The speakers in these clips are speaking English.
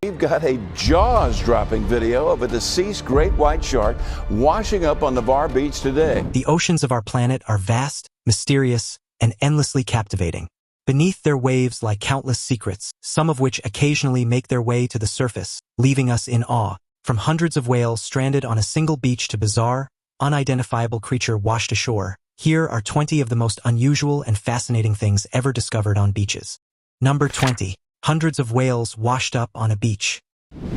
We've got a jaws-dropping video of a deceased great white shark washing up on the Var Beach today. The oceans of our planet are vast, mysterious, and endlessly captivating. Beneath their waves lie countless secrets, some of which occasionally make their way to the surface, leaving us in awe. From hundreds of whales stranded on a single beach to bizarre, unidentifiable creature washed ashore, here are 20 of the most unusual and fascinating things ever discovered on beaches. Number 20. Hundreds of whales washed up on a beach.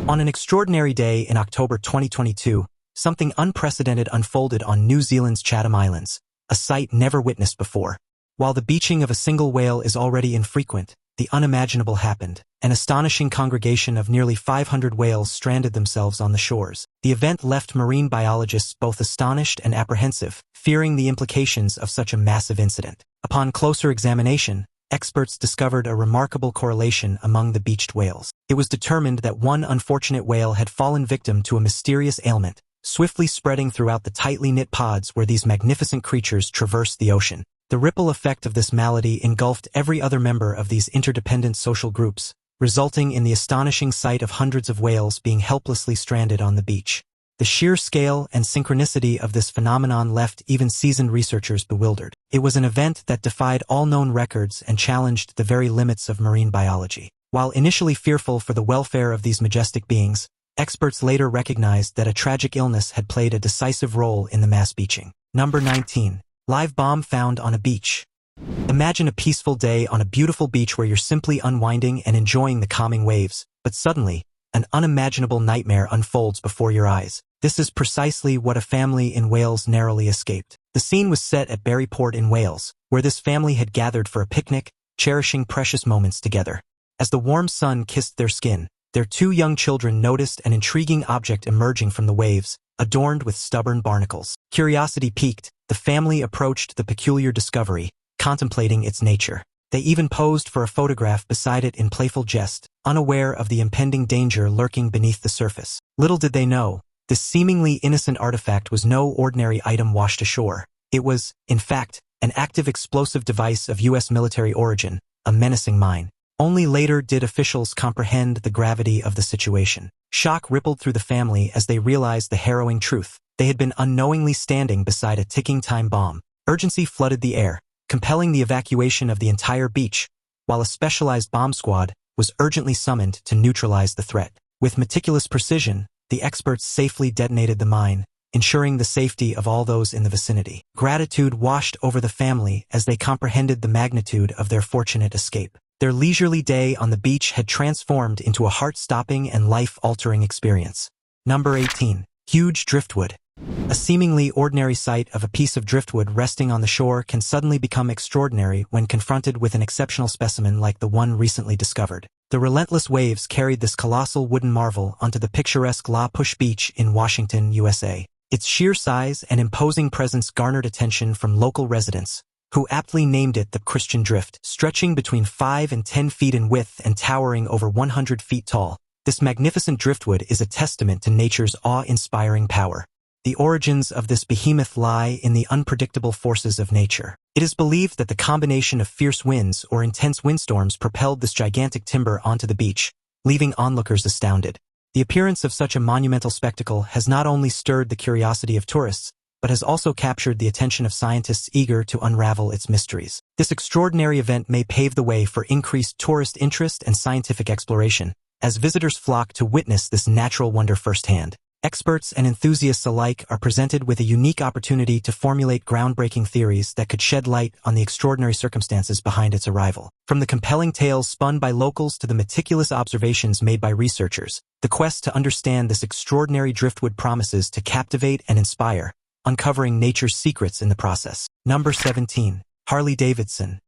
On an extraordinary day in October 2022, something unprecedented unfolded on New Zealand's Chatham Islands, a sight never witnessed before. While the beaching of a single whale is already infrequent, the unimaginable happened. An astonishing congregation of nearly 500 whales stranded themselves on the shores. The event left marine biologists both astonished and apprehensive, fearing the implications of such a massive incident. Upon closer examination, experts discovered a remarkable correlation among the beached whales. It was determined that one unfortunate whale had fallen victim to a mysterious ailment, swiftly spreading throughout the tightly knit pods where these magnificent creatures traversed the ocean. The ripple effect of this malady engulfed every other member of these interdependent social groups, resulting in the astonishing sight of hundreds of whales being helplessly stranded on the beach. The sheer scale and synchronicity of this phenomenon left even seasoned researchers bewildered. It was an event that defied all known records and challenged the very limits of marine biology. While initially fearful for the welfare of these majestic beings, experts later recognized that a tragic illness had played a decisive role in the mass beaching. Number 19. Live bomb found on a beach. Imagine a peaceful day on a beautiful beach where you're simply unwinding and enjoying the calming waves, but suddenly, an unimaginable nightmare unfolds before your eyes. This is precisely what a family in Wales narrowly escaped. The scene was set at Buryport in Wales, where this family had gathered for a picnic, cherishing precious moments together. As the warm sun kissed their skin, their two young children noticed an intriguing object emerging from the waves, adorned with stubborn barnacles. Curiosity piqued, the family approached the peculiar discovery, contemplating its nature. They even posed for a photograph beside it in playful jest, unaware of the impending danger lurking beneath the surface. Little did they know, this seemingly innocent artifact was no ordinary item washed ashore. It was, in fact, an active explosive device of U.S. military origin, a menacing mine. Only later did officials comprehend the gravity of the situation. Shock rippled through the family as they realized the harrowing truth. They had been unknowingly standing beside a ticking time bomb. Urgency flooded the air, compelling the evacuation of the entire beach, while a specialized bomb squad was urgently summoned to neutralize the threat. With meticulous precision, the experts safely detonated the mine, ensuring the safety of all those in the vicinity. Gratitude washed over the family as they comprehended the magnitude of their fortunate escape. Their leisurely day on the beach had transformed into a heart-stopping and life-altering experience. Number 18. Huge driftwood. A seemingly ordinary sight of a piece of driftwood resting on the shore can suddenly become extraordinary when confronted with an exceptional specimen like the one recently discovered. The relentless waves carried this colossal wooden marvel onto the picturesque La Push Beach in Washington, USA. Its sheer size and imposing presence garnered attention from local residents, who aptly named it the Christian Drift. Stretching between 5 and 10 feet in width and towering over 100 feet tall, this magnificent driftwood is a testament to nature's awe-inspiring power. The origins of this behemoth lie in the unpredictable forces of nature. It is believed that the combination of fierce winds or intense windstorms propelled this gigantic timber onto the beach, leaving onlookers astounded. The appearance of such a monumental spectacle has not only stirred the curiosity of tourists, but has also captured the attention of scientists eager to unravel its mysteries. This extraordinary event may pave the way for increased tourist interest and scientific exploration, as visitors flock to witness this natural wonder firsthand. Experts and enthusiasts alike are presented with a unique opportunity to formulate groundbreaking theories that could shed light on the extraordinary circumstances behind its arrival. From the compelling tales spun by locals to the meticulous observations made by researchers, the quest to understand this extraordinary driftwood promises to captivate and inspire, uncovering nature's secrets in the process. Number 17. Harley-Davidson.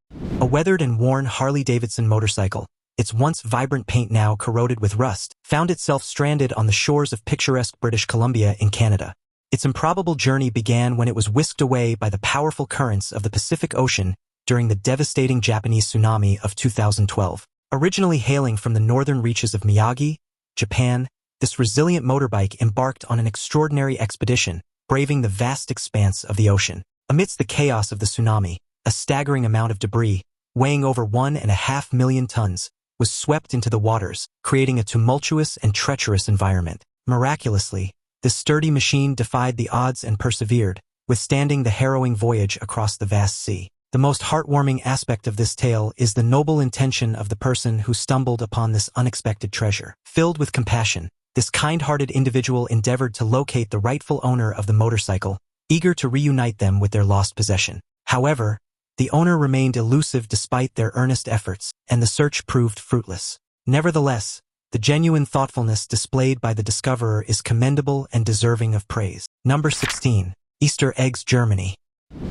A weathered and worn Harley-Davidson motorcycle, its once vibrant paint now corroded with rust, found itself stranded on the shores of picturesque British Columbia in Canada. Its improbable journey began when it was whisked away by the powerful currents of the Pacific Ocean during the devastating Japanese tsunami of 2012. Originally hailing from the northern reaches of Miyagi, Japan, this resilient motorbike embarked on an extraordinary expedition, braving the vast expanse of the ocean. Amidst the chaos of the tsunami, a staggering amount of debris, weighing over 1.5 million tons, was swept into the waters, creating a tumultuous and treacherous environment. Miraculously, this sturdy machine defied the odds and persevered, withstanding the harrowing voyage across the vast sea. The most heartwarming aspect of this tale is the noble intention of the person who stumbled upon this unexpected treasure. Filled with compassion, this kind-hearted individual endeavored to locate the rightful owner of the motorcycle, eager to reunite them with their lost possession. However, the owner remained elusive despite their earnest efforts, and the search proved fruitless. Nevertheless, the genuine thoughtfulness displayed by the discoverer is commendable and deserving of praise. Number 16. Easter eggs, Germany.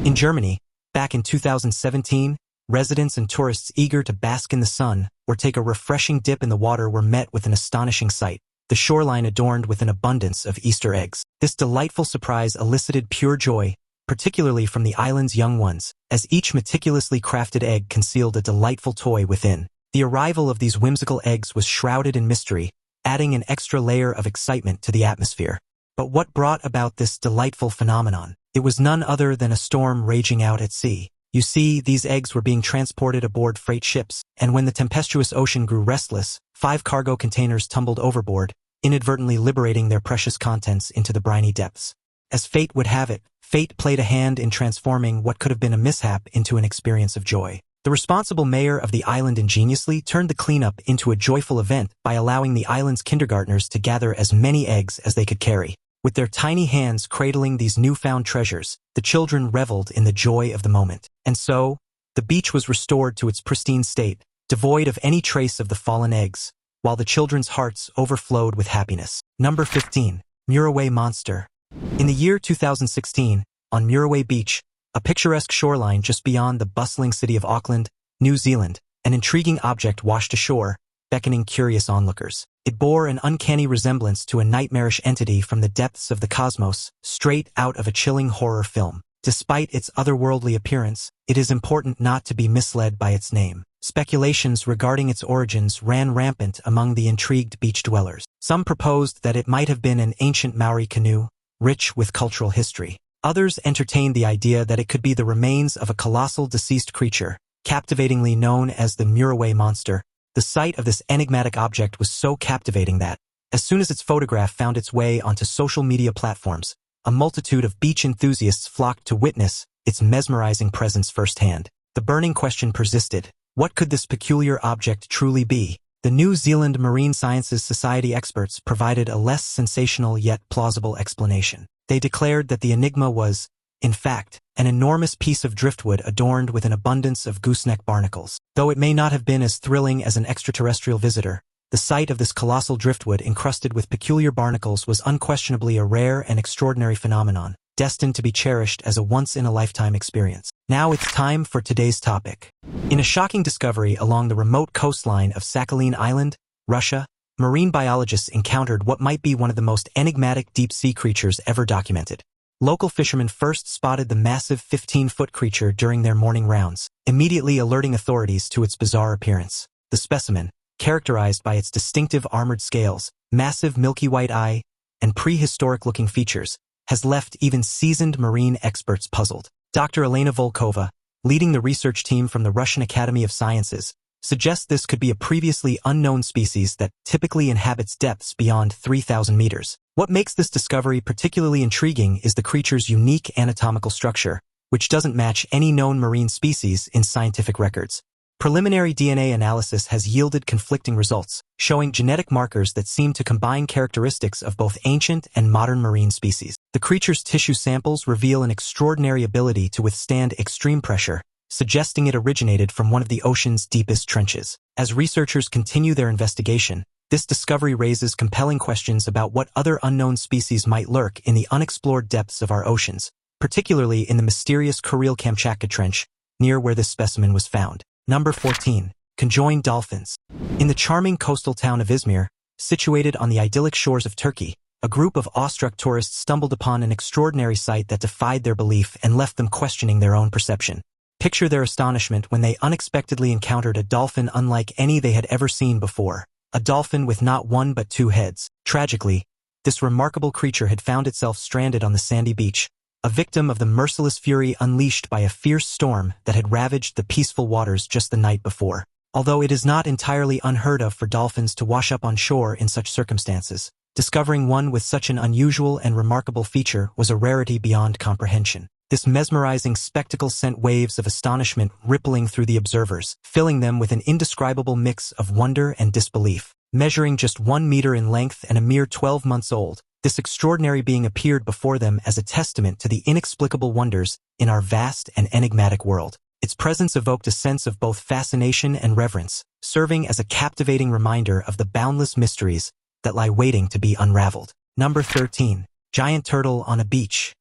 In Germany, back in 2017, residents and tourists eager to bask in the sun or take a refreshing dip in the water were met with an astonishing sight: the shoreline adorned with an abundance of Easter eggs. This delightful surprise elicited pure joy, particularly from the island's young ones, as each meticulously crafted egg concealed a delightful toy within. The arrival of these whimsical eggs was shrouded in mystery, adding an extra layer of excitement to the atmosphere. But what brought about this delightful phenomenon? It was none other than a storm raging out at sea. You see, these eggs were being transported aboard freight ships, and when the tempestuous ocean grew restless, 5 cargo containers tumbled overboard, inadvertently liberating their precious contents into the briny depths. As fate would have it, fate played a hand in transforming what could have been a mishap into an experience of joy. The responsible mayor of the island ingeniously turned the cleanup into a joyful event by allowing the island's kindergartners to gather as many eggs as they could carry. With their tiny hands cradling these newfound treasures, the children reveled in the joy of the moment. And so, the beach was restored to its pristine state, devoid of any trace of the fallen eggs, while the children's hearts overflowed with happiness. Number 15. Muriwai monster. In the year 2016, on Muriwai Beach, a picturesque shoreline just beyond the bustling city of Auckland, New Zealand, an intriguing object washed ashore, beckoning curious onlookers. It bore an uncanny resemblance to a nightmarish entity from the depths of the cosmos, straight out of a chilling horror film. Despite its otherworldly appearance, it is important not to be misled by its name. Speculations regarding its origins ran rampant among the intrigued beach dwellers. Some proposed that it might have been an ancient Maori canoe, rich with cultural history. Others entertained the idea that it could be the remains of a colossal deceased creature, captivatingly known as the Muriwai monster. The sight of this enigmatic object was so captivating that, as soon as its photograph found its way onto social media platforms, a multitude of beach enthusiasts flocked to witness its mesmerizing presence firsthand. The burning question persisted: what could this peculiar object truly be? The New Zealand Marine Sciences Society experts provided a less sensational yet plausible explanation. They declared that the enigma was, in fact, an enormous piece of driftwood adorned with an abundance of gooseneck barnacles. Though it may not have been as thrilling as an extraterrestrial visitor, the sight of this colossal driftwood encrusted with peculiar barnacles was unquestionably a rare and extraordinary phenomenon, destined to be cherished as a once-in-a-lifetime experience. Now it's time for today's topic. In a shocking discovery along the remote coastline of Sakhalin Island, Russia, marine biologists encountered what might be one of the most enigmatic deep-sea creatures ever documented. Local fishermen first spotted the massive 15-foot creature during their morning rounds, immediately alerting authorities to its bizarre appearance. The specimen, characterized by its distinctive armored scales, massive milky white eye, and prehistoric-looking features, has left even seasoned marine experts puzzled. Dr. Elena Volkova, leading the research team from the Russian Academy of Sciences, suggests this could be a previously unknown species that typically inhabits depths beyond 3,000 meters. What makes this discovery particularly intriguing is the creature's unique anatomical structure, which doesn't match any known marine species in scientific records. Preliminary DNA analysis has yielded conflicting results, showing genetic markers that seem to combine characteristics of both ancient and modern marine species. The creature's tissue samples reveal an extraordinary ability to withstand extreme pressure, suggesting it originated from one of the ocean's deepest trenches. As researchers continue their investigation, this discovery raises compelling questions about what other unknown species might lurk in the unexplored depths of our oceans, particularly in the mysterious Kuril-Kamchatka Trench, near where this specimen was found. Number 14. Conjoined dolphins. In the charming coastal town of Izmir, situated on the idyllic shores of Turkey, a group of awestruck tourists stumbled upon an extraordinary sight that defied their belief and left them questioning their own perception. Picture their astonishment when they unexpectedly encountered a dolphin unlike any they had ever seen before. A dolphin with not one but 2 heads. Tragically, this remarkable creature had found itself stranded on the sandy beach, a victim of the merciless fury unleashed by a fierce storm that had ravaged the peaceful waters just the night before. Although it is not entirely unheard of for dolphins to wash up on shore in such circumstances, discovering one with such an unusual and remarkable feature was a rarity beyond comprehension. This mesmerizing spectacle sent waves of astonishment rippling through the observers, filling them with an indescribable mix of wonder and disbelief. Measuring just 1 meter in length and a mere 12 months old, this extraordinary being appeared before them as a testament to the inexplicable wonders in our vast and enigmatic world. Its presence evoked a sense of both fascination and reverence, serving as a captivating reminder of the boundless mysteries that lie waiting to be unraveled. Number 13. Giant turtle on a beach.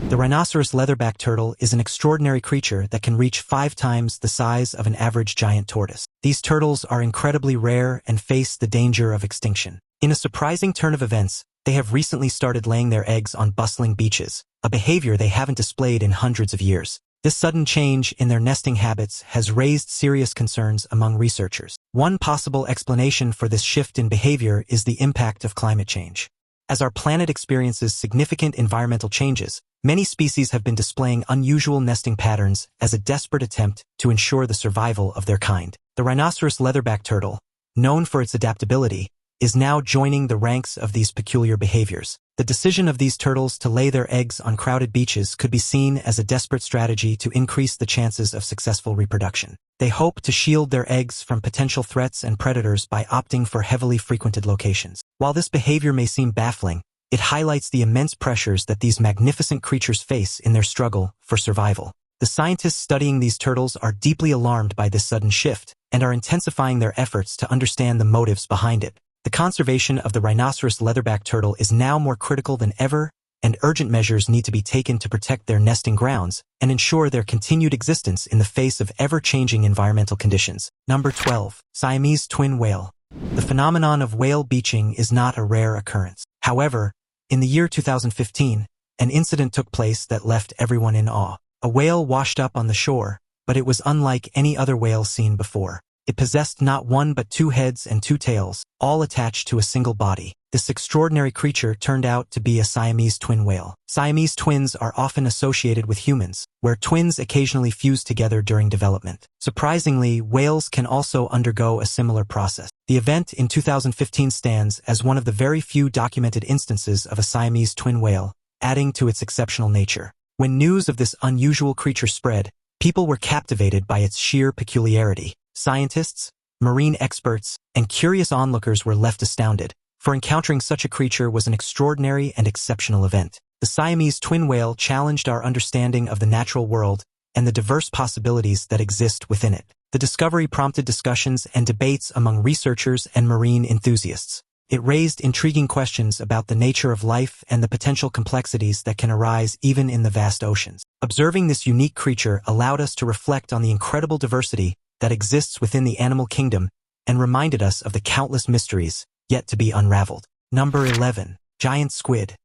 The rhinoceros leatherback turtle is an extraordinary creature that can reach 5 times the size of an average giant tortoise. These turtles are incredibly rare and face the danger of extinction. In a surprising turn of events, they have recently started laying their eggs on bustling beaches, a behavior they haven't displayed in hundreds of years. This sudden change in their nesting habits has raised serious concerns among researchers. One possible explanation for this shift in behavior is the impact of climate change. As our planet experiences significant environmental changes, many species have been displaying unusual nesting patterns as a desperate attempt to ensure the survival of their kind. The rhinoceros leatherback turtle, known for its adaptability, is now joining the ranks of these peculiar behaviors. The decision of these turtles to lay their eggs on crowded beaches could be seen as a desperate strategy to increase the chances of successful reproduction. They hope to shield their eggs from potential threats and predators by opting for heavily frequented locations. While this behavior may seem baffling, it highlights the immense pressures that these magnificent creatures face in their struggle for survival. The scientists studying these turtles are deeply alarmed by this sudden shift and are intensifying their efforts to understand the motives behind it. The conservation of the rhinoceros leatherback turtle is now more critical than ever, and urgent measures need to be taken to protect their nesting grounds and ensure their continued existence in the face of ever-changing environmental conditions. Number 12. Siamese twin whale. The phenomenon of whale beaching is not a rare occurrence. However, in the year 2015, an incident took place that left everyone in awe. A whale washed up on the shore, but it was unlike any other whale seen before. It possessed not one but 2 heads and 2 tails, all attached to a single body. This extraordinary creature turned out to be a Siamese twin whale. Siamese twins are often associated with humans, where twins occasionally fuse together during development. Surprisingly, whales can also undergo a similar process. The event in 2015 stands as one of the very few documented instances of a Siamese twin whale, adding to its exceptional nature. When news of this unusual creature spread, people were captivated by its sheer peculiarity. Scientists, marine experts, and curious onlookers were left astounded, for encountering such a creature was an extraordinary and exceptional event. The Siamese twin whale challenged our understanding of the natural world and the diverse possibilities that exist within it. The discovery prompted discussions and debates among researchers and marine enthusiasts. It raised intriguing questions about the nature of life and the potential complexities that can arise even in the vast oceans. Observing this unique creature allowed us to reflect on the incredible diversity that exists within the animal kingdom and reminded us of the countless mysteries yet to be unraveled. Number 11. Giant squid.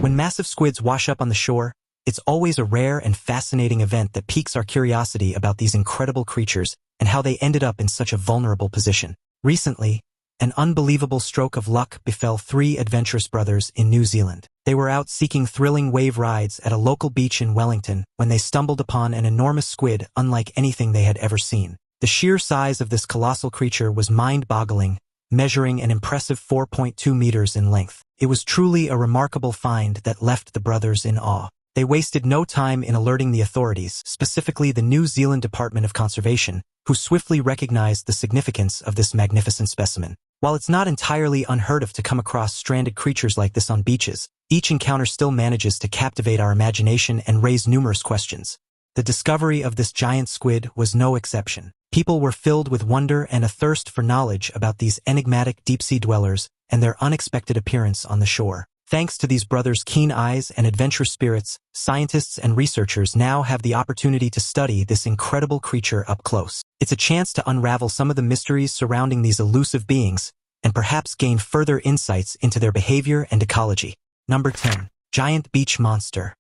When massive squids wash up on the shore, it's always a rare and fascinating event that piques our curiosity about these incredible creatures and how they ended up in such a vulnerable position. Recently, an unbelievable stroke of luck befell 3 adventurous brothers in New Zealand. They were out seeking thrilling wave rides at a local beach in Wellington when they stumbled upon an enormous squid unlike anything they had ever seen. The sheer size of this colossal creature was mind-boggling, measuring an impressive 4.2 meters in length. It was truly a remarkable find that left the brothers in awe. They wasted no time in alerting the authorities, specifically the New Zealand Department of Conservation, who swiftly recognized the significance of this magnificent specimen. While it's not entirely unheard of to come across stranded creatures like this on beaches, each encounter still manages to captivate our imagination and raise numerous questions. The discovery of this giant squid was no exception. People were filled with wonder and a thirst for knowledge about these enigmatic deep-sea dwellers and their unexpected appearance on the shore. Thanks to these brothers' keen eyes and adventurous spirits, scientists and researchers now have the opportunity to study this incredible creature up close. It's a chance to unravel some of the mysteries surrounding these elusive beings and perhaps gain further insights into their behavior and ecology. Number 10. Giant beach monster.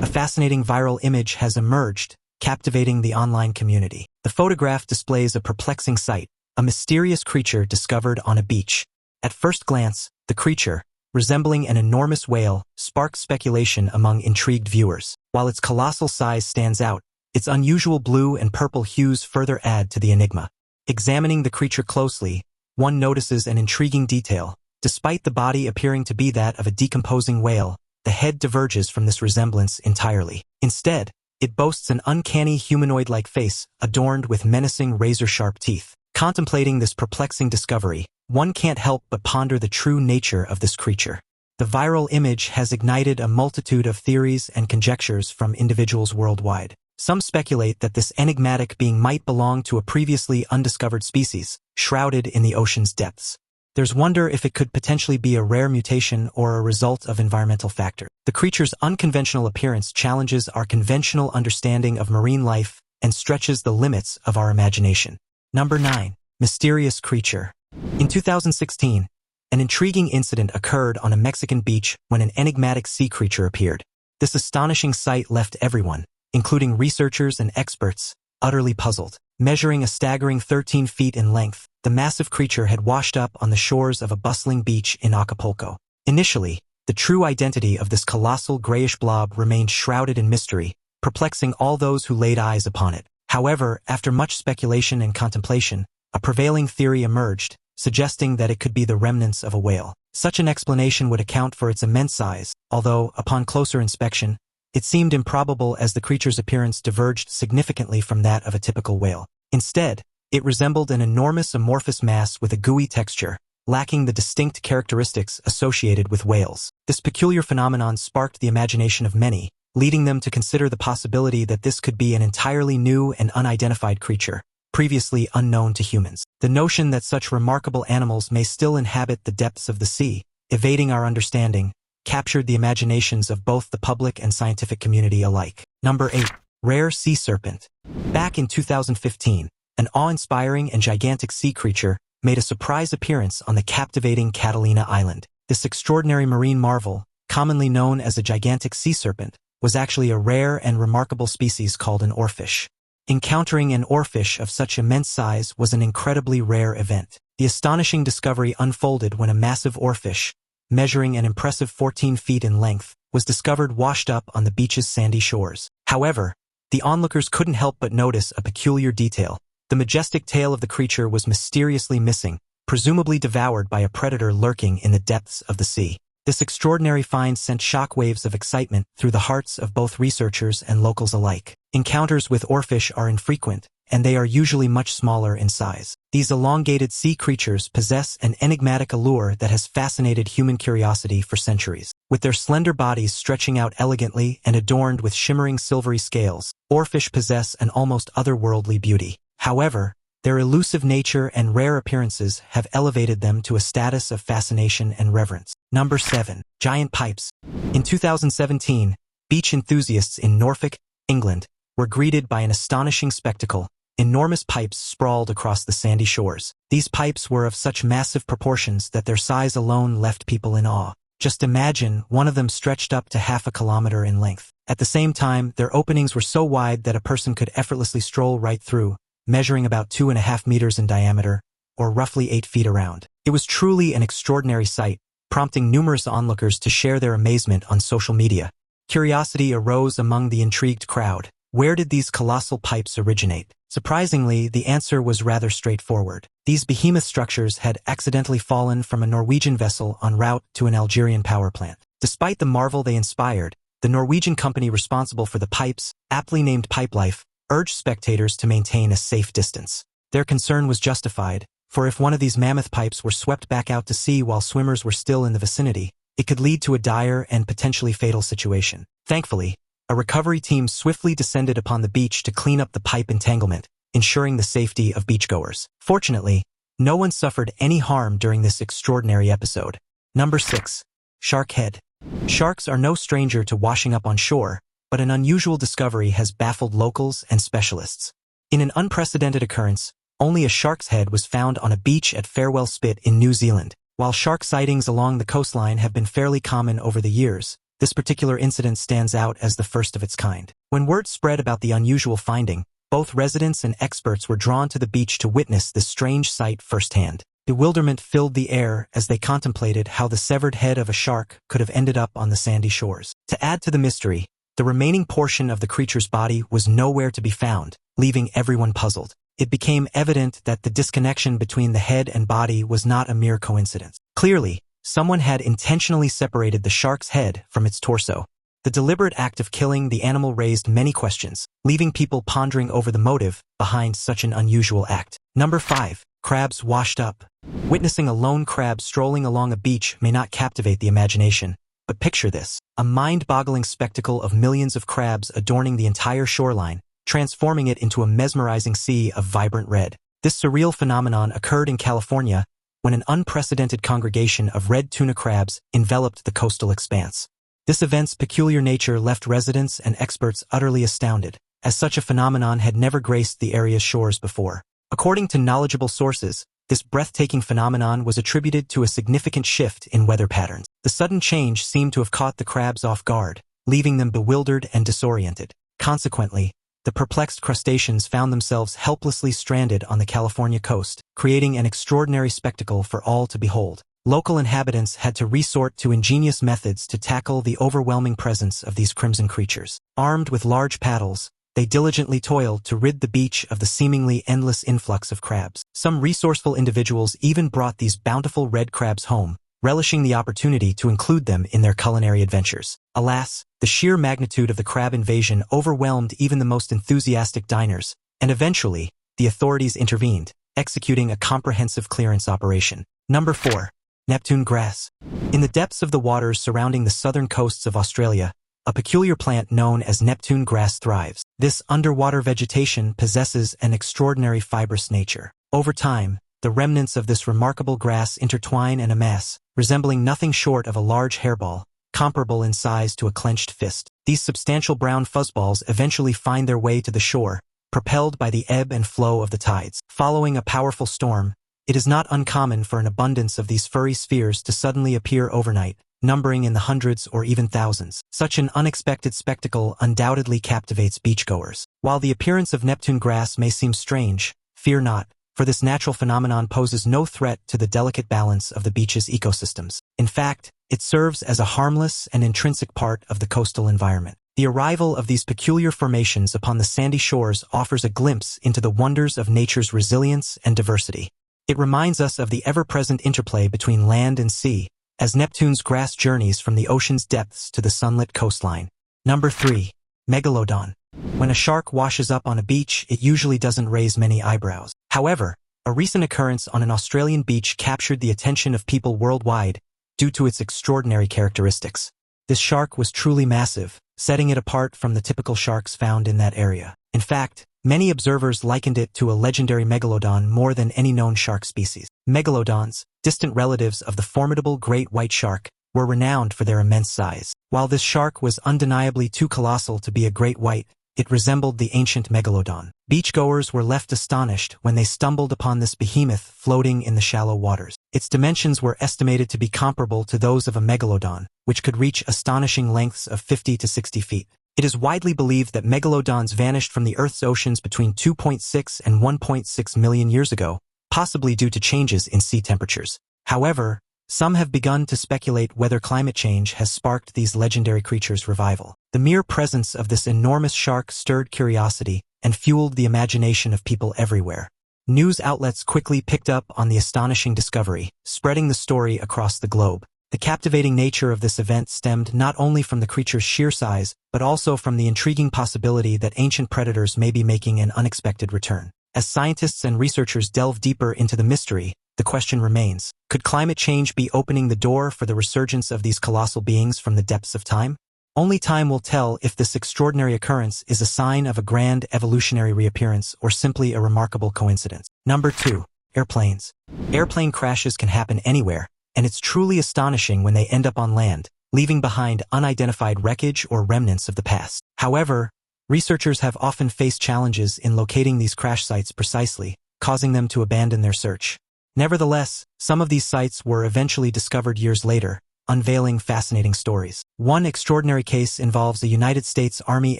A fascinating viral image has emerged, captivating the online community. The photograph displays a perplexing sight, a mysterious creature discovered on a beach. At first glance, the creature, resembling an enormous whale, sparks speculation among intrigued viewers. While its colossal size stands out, its unusual blue and purple hues further add to the enigma. Examining the creature closely, one notices an intriguing detail. Despite the body appearing to be that of a decomposing whale, the head diverges from this resemblance entirely. Instead, it boasts an uncanny humanoid-like face adorned with menacing razor-sharp teeth. Contemplating this perplexing discovery, one can't help but ponder the true nature of this creature. The viral image has ignited a multitude of theories and conjectures from individuals worldwide. Some speculate that this enigmatic being might belong to a previously undiscovered species, shrouded in the ocean's depths. There's wonder if it could potentially be a rare mutation or a result of environmental factors. The creature's unconventional appearance challenges our conventional understanding of marine life and stretches the limits of our imagination. Number 9. Mysterious creature. In 2016, an intriguing incident occurred on a Mexican beach when an enigmatic sea creature appeared. This astonishing sight left everyone, including researchers and experts, utterly puzzled. Measuring a staggering 13 feet in length, the massive creature had washed up on the shores of a bustling beach in Acapulco. Initially, the true identity of this colossal grayish blob remained shrouded in mystery, perplexing all those who laid eyes upon it. However, after much speculation and contemplation, a prevailing theory emerged, suggesting that it could be the remnants of a whale. Such an explanation would account for its immense size, although, upon closer inspection, it seemed improbable as the creature's appearance diverged significantly from that of a typical whale. Instead, it resembled an enormous amorphous mass with a gooey texture, lacking the distinct characteristics associated with whales. This peculiar phenomenon sparked the imagination of many, leading them to consider the possibility that this could be an entirely new and unidentified creature, previously unknown to humans. The notion that such remarkable animals may still inhabit the depths of the sea, evading our understanding, captured the imaginations of both the public and scientific community alike. Number 8. Rare sea serpent. Back in 2015, an awe-inspiring and gigantic sea creature made a surprise appearance on the captivating Catalina Island. This extraordinary marine marvel, commonly known as a gigantic sea serpent, was actually a rare and remarkable species called an oarfish. Encountering an oarfish of such immense size was an incredibly rare event. The astonishing discovery unfolded when a massive oarfish, measuring an impressive 14 feet in length, was discovered washed up on the beach's sandy shores. However, the onlookers couldn't help but notice a peculiar detail. The majestic tail of the creature was mysteriously missing, presumably devoured by a predator lurking in the depths of the sea. This extraordinary find sent shockwaves of excitement through the hearts of both researchers and locals alike. Encounters with oarfish are infrequent, and they are usually much smaller in size. These elongated sea creatures possess an enigmatic allure that has fascinated human curiosity for centuries. With their slender bodies stretching out elegantly and adorned with shimmering silvery scales, oarfish possess an almost otherworldly beauty. However, their elusive nature and rare appearances have elevated them to a status of fascination and reverence. Number 7. Giant pipes. In 2017, beach enthusiasts in Norfolk, England, were greeted by an astonishing spectacle. Enormous pipes sprawled across the sandy shores. These pipes were of such massive proportions that their size alone left people in awe. Just imagine one of them stretched up to half a kilometer in length. At the same time, their openings were so wide that a person could effortlessly stroll right through, measuring about 2.5 meters in diameter, or roughly 8 feet around. It was truly an extraordinary sight, prompting numerous onlookers to share their amazement on social media. Curiosity arose among the intrigued crowd. Where did these colossal pipes originate? Surprisingly, the answer was rather straightforward. These behemoth structures had accidentally fallen from a Norwegian vessel en route to an Algerian power plant. Despite the marvel they inspired, the Norwegian company responsible for the pipes, aptly named Pipelife, urged spectators to maintain a safe distance. Their concern was justified, for if one of these mammoth pipes were swept back out to sea while swimmers were still in the vicinity, it could lead to a dire and potentially fatal situation. Thankfully, a recovery team swiftly descended upon the beach to clean up the pipe entanglement, ensuring the safety of beachgoers. Fortunately, no one suffered any harm during this extraordinary episode. Number 6. Shark head. Sharks are no stranger to washing up on shore, but an unusual discovery has baffled locals and specialists. In an unprecedented occurrence, only a shark's head was found on a beach at Farewell Spit in New Zealand. While shark sightings along the coastline have been fairly common over the years, this particular incident stands out as the first of its kind. When word spread about the unusual finding, both residents and experts were drawn to the beach to witness this strange sight firsthand. Bewilderment filled the air as they contemplated how the severed head of a shark could have ended up on the sandy shores. To add to the mystery, the remaining portion of the creature's body was nowhere to be found, leaving everyone puzzled. it became evident that the disconnection between the head and body was not a mere coincidence. Clearly, someone had intentionally separated the shark's head from its torso. The deliberate act of killing the animal raised many questions, leaving people pondering over the motive behind such an unusual act. Number 5. Crabs washed up. Witnessing a lone crab strolling along a beach may not captivate the imagination, but picture this: a mind-boggling spectacle of millions of crabs adorning the entire shoreline, transforming it into a mesmerizing sea of vibrant red. This surreal phenomenon occurred in California when an unprecedented congregation of red tuna crabs enveloped the coastal expanse. This event's peculiar nature left residents and experts utterly astounded, as such a phenomenon had never graced the area's shores before. According to knowledgeable sources, this breathtaking phenomenon was attributed to a significant shift in weather patterns. The sudden change seemed to have caught the crabs off guard, leaving them bewildered and disoriented. Consequently, the perplexed crustaceans found themselves helplessly stranded on the California coast, creating an extraordinary spectacle for all to behold. Local inhabitants had to resort to ingenious methods to tackle the overwhelming presence of these crimson creatures. Armed with large paddles, they diligently toiled to rid the beach of the seemingly endless influx of crabs. Some resourceful individuals even brought these bountiful red crabs home, relishing the opportunity to include them in their culinary adventures. Alas, the sheer magnitude of the crab invasion overwhelmed even the most enthusiastic diners, and eventually, the authorities intervened, executing a comprehensive clearance operation. Number 4. Neptune grass. In the depths of the waters surrounding the southern coasts of Australia, a peculiar plant known as Neptune grass thrives. This underwater vegetation possesses an extraordinary fibrous nature. Over time, the remnants of this remarkable grass intertwine and amass, resembling nothing short of a large hairball, comparable in size to a clenched fist. These substantial brown fuzzballs eventually find their way to the shore, propelled by the ebb and flow of the tides. Following a powerful storm, it is not uncommon for an abundance of these furry spheres to suddenly appear overnight, numbering in the hundreds or even thousands. Such an unexpected spectacle undoubtedly captivates beachgoers. While the appearance of Neptune grass may seem strange, fear not, for this natural phenomenon poses no threat to the delicate balance of the beach's ecosystems. In fact, it serves as a harmless and intrinsic part of the coastal environment. The arrival of these peculiar formations upon the sandy shores offers a glimpse into the wonders of nature's resilience and diversity. It reminds us of the ever-present interplay between land and sea, as Neptune's grass journeys from the ocean's depths to the sunlit coastline. Number 3. Megalodon. When a shark washes up on a beach, it usually doesn't raise many eyebrows. However, a recent occurrence on an Australian beach captured the attention of people worldwide due to its extraordinary characteristics. This shark was truly massive, setting it apart from the typical sharks found in that area. In fact, many observers likened it to a legendary megalodon more than any known shark species. Megalodons, distant relatives of the formidable great white shark, were renowned for their immense size. While this shark was undeniably too colossal to be a great white, it resembled the ancient megalodon. Beachgoers were left astonished when they stumbled upon this behemoth floating in the shallow waters. Its dimensions were estimated to be comparable to those of a megalodon, which could reach astonishing lengths of 50 to 60 feet. It is widely believed that megalodons vanished from the Earth's oceans between 2.6 and 1.6 million years ago, possibly due to changes in sea temperatures. However, some have begun to speculate whether climate change has sparked these legendary creatures' revival. The mere presence of this enormous shark stirred curiosity and fueled the imagination of people everywhere. News outlets quickly picked up on the astonishing discovery, spreading the story across the globe. The captivating nature of this event stemmed not only from the creature's sheer size, but also from the intriguing possibility that ancient predators may be making an unexpected return. As scientists and researchers delve deeper into the mystery, the question remains: could climate change be opening the door for the resurgence of these colossal beings from the depths of time? Only time will tell if this extraordinary occurrence is a sign of a grand evolutionary reappearance or simply a remarkable coincidence. Number 2. Airplanes. Airplane crashes can happen anywhere, and it's truly astonishing when they end up on land, leaving behind unidentified wreckage or remnants of the past. However, researchers have often faced challenges in locating these crash sites precisely, causing them to abandon their search. Nevertheless, some of these sites were eventually discovered years later, unveiling fascinating stories. One extraordinary case involves a United States Army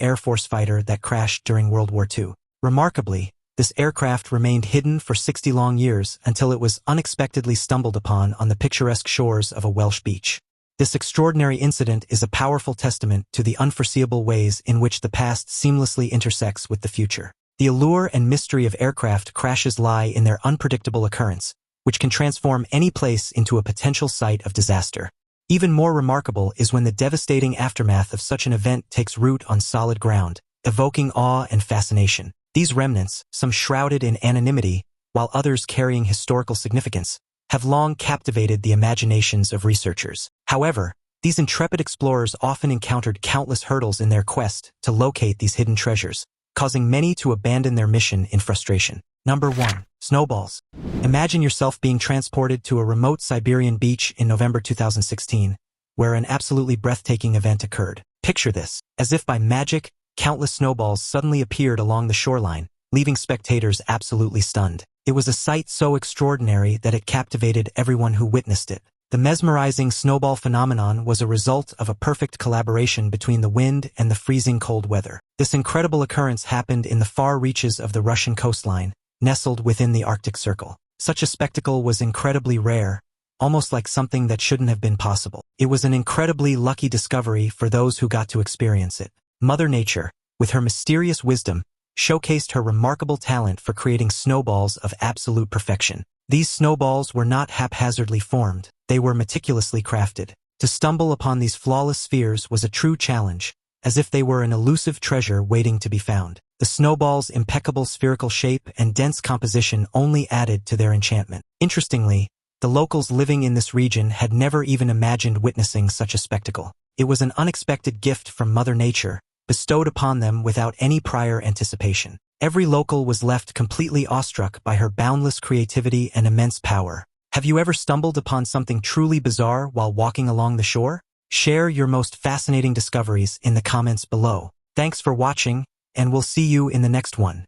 Air Force fighter that crashed during World War II. Remarkably, this aircraft remained hidden for 60 long years until it was unexpectedly stumbled upon on the picturesque shores of a Welsh beach. This extraordinary incident is a powerful testament to the unforeseeable ways in which the past seamlessly intersects with the future. The allure and mystery of aircraft crashes lie in their unpredictable occurrence, which can transform any place into a potential site of disaster. Even more remarkable is when the devastating aftermath of such an event takes root on solid ground, evoking awe and fascination. These remnants, some shrouded in anonymity, while others carrying historical significance, have long captivated the imaginations of researchers. However, these intrepid explorers often encountered countless hurdles in their quest to locate these hidden treasures, causing many to abandon their mission in frustration. Number 1. Snowballs. Imagine yourself being transported to a remote Siberian beach in November 2016, where an absolutely breathtaking event occurred. Picture this. As if by magic, countless snowballs suddenly appeared along the shoreline, leaving spectators absolutely stunned. It was a sight so extraordinary that it captivated everyone who witnessed it. The mesmerizing snowball phenomenon was a result of a perfect collaboration between the wind and the freezing cold weather. This incredible occurrence happened in the far reaches of the Russian coastline, nestled within the Arctic Circle. Such a spectacle was incredibly rare, almost like something that shouldn't have been possible. It was an incredibly lucky discovery for those who got to experience it. Mother Nature, with her mysterious wisdom, showcased her remarkable talent for creating snowballs of absolute perfection. These snowballs were not haphazardly formed, they were meticulously crafted. To stumble upon these flawless spheres was a true challenge, as if they were an elusive treasure waiting to be found. The snowball's impeccable spherical shape and dense composition only added to their enchantment. Interestingly, the locals living in this region had never even imagined witnessing such a spectacle. It was an unexpected gift from Mother Nature, bestowed upon them without any prior anticipation. Every local was left completely awestruck by her boundless creativity and immense power. Have you ever stumbled upon something truly bizarre while walking along the shore? Share your most fascinating discoveries in the comments below. Thanks for watching, and we'll see you in the next one.